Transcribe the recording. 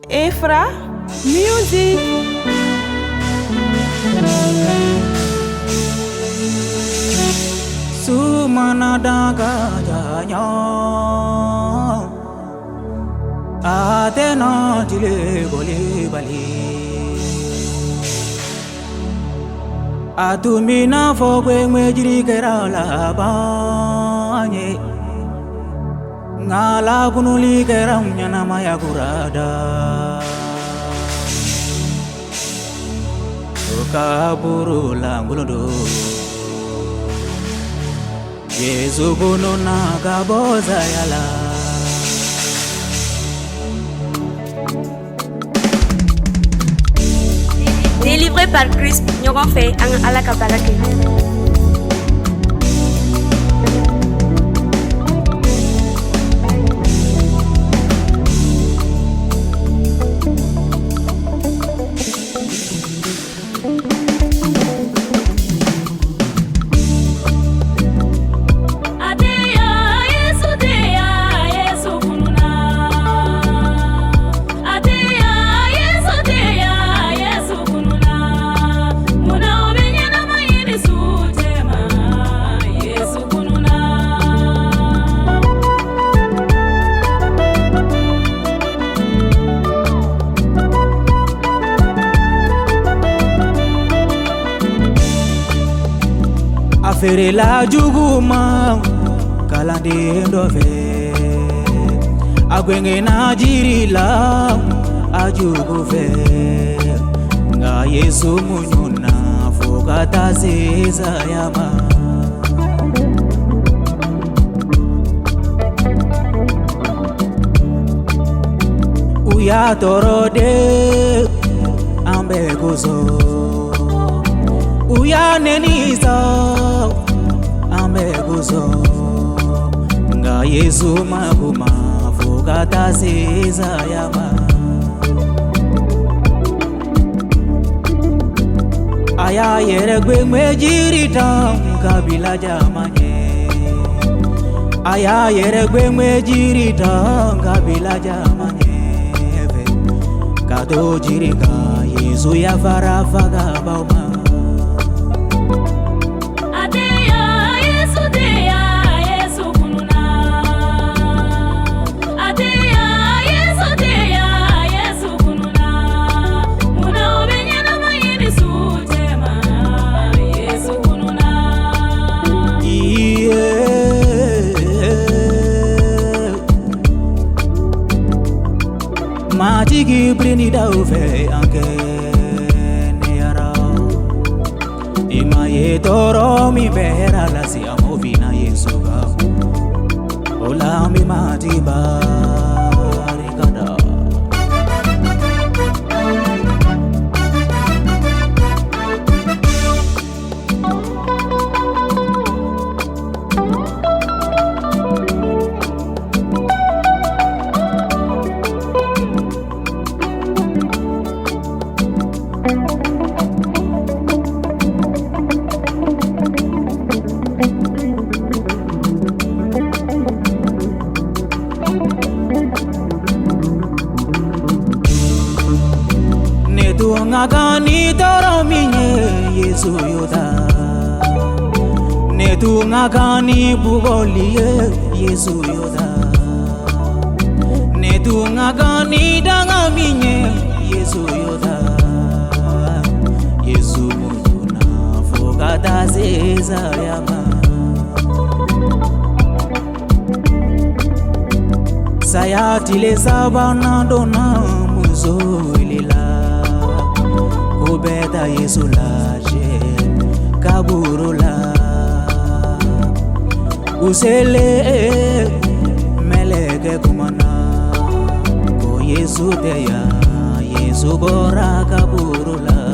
Efra Music. Sumana daga janya Atena jile boli bali Atumina fogwe mwejiri kerala banye Ngala kunuli keram nyana maya kurada Kaburu languludo Yesu bono nagaboza yala Délivré par Christ, nous avons fait un alakabalake. Afere la juguma kalande ndove Agwenge na jirila ajuguve Nga Yesu munyuna fogata zeza yama Uya torode ambe gozo Uya nenisa ameguzo Nga Yesu maguma Fogata seza yama Aya yeregwe mwejirita Kabila jamanye Aya yeregwe mwejirita Kabila jamanye Kado jirika Yesu ya farafaga bauma Matigi brini daufe anke neara Ima ye toro mi vera la si amovina Yesuga Ola mi matiba rikada Ngagani toro minye Yesu yoda Netu ngagani bugoliye Yesu yoda Netu ngagani danga minye Yesu yoda Yesu mutuna fogata zeza yama Sayati le sabana dona muzo ilila Beta Yesu laje kaburula Usele meleke kumana Ko Yesu teya Yesu bora kaburula